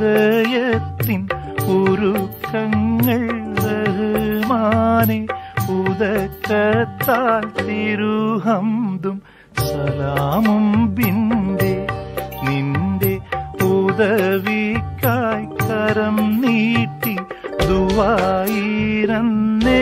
ഹൃദയത്തിൻ ഉരുക്കങ്ങൾ റഹ്മാനെ ഉദക്കത്താൽ തിരുഹംദും സലാമും ബിന്റെ നിന്റെ ഉദവിക്കായി കരം നീട്ടി ദുആയിരന്നേ.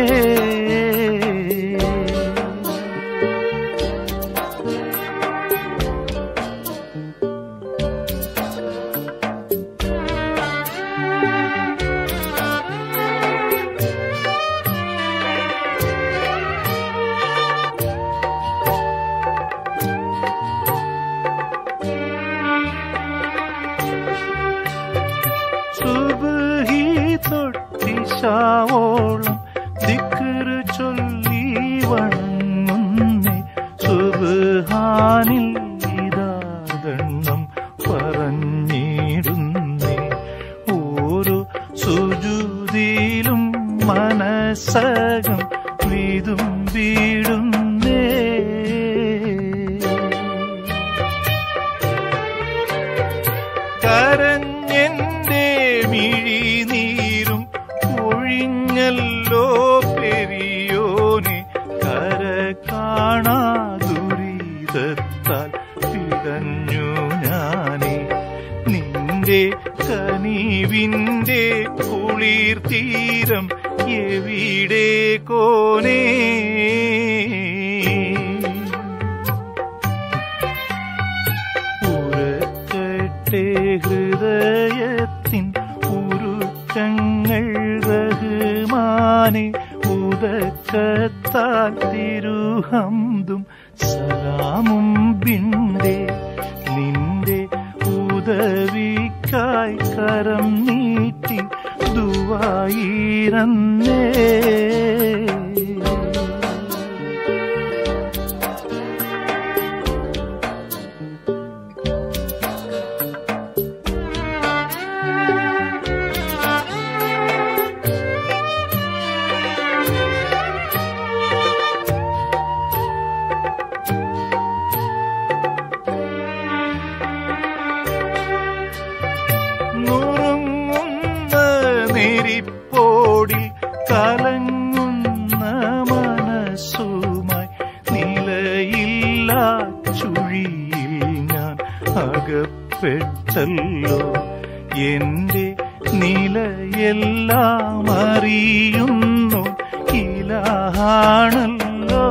സുബ്ഹി തൊട്ടിശാവോളം ദിക്ർ ചൊല്ലി വണങ്ങുന്നേ. സുബ്ഹാനിൽ ഇതാദണ്ണം പറഞ്ഞിടുന്നേ. ഓരോ സുജൂദിലും മനസ്സകം വിതുമ്പിടുന്നേ. കരഞ്ഞെന്റെ മിഴിനീരും ഒഴിഞ്ഞല്ലോ പെരിയോനെ. കര കാണാ ദുരിതത്താൽ പിടഞ്ഞു ഞാനേ. നിന്റെ കനിവിന്റെ കുളിർ തീരം എവിടെ കോനേ. ഹൃദയത്തിൻ ഉരുക്കങ്ങൾ റഹ്മാനെ ഉദക്കത്താൽ തിരുഹംദും സലാമും ബിന്റെ നിന്റെ ഉദവിക്കായി കരം നീട്ടി ദുആയിരന്നേ. നുറുങ്ങുന്ന നെരിപ്പോടി കലങ്ങുന്ന മനസ്സുമായി നിലയില്ല ചുഴിയിൽ ഞാൻ അകപ്പെട്ടല്ലോ. എന്റെ നിലയെല്ലാം അറിയുന്നു ഇലാഹാണല്ലോ.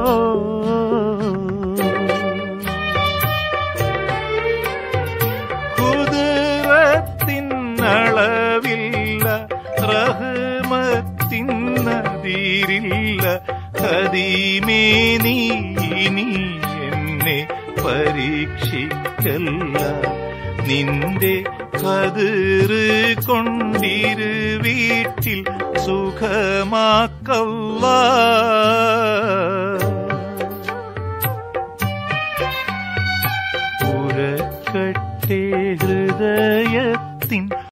അളവില്ല റഹ്മത്തിനതിരില്ല. ഖദീമേ നീ ഇനി എന്നെ പരീക്ഷിക്കല്ല. നിന്റെ ഖദർ കൊണ്ടിരു വീട്ടിൽ സുഖമാക്കല്ലാ.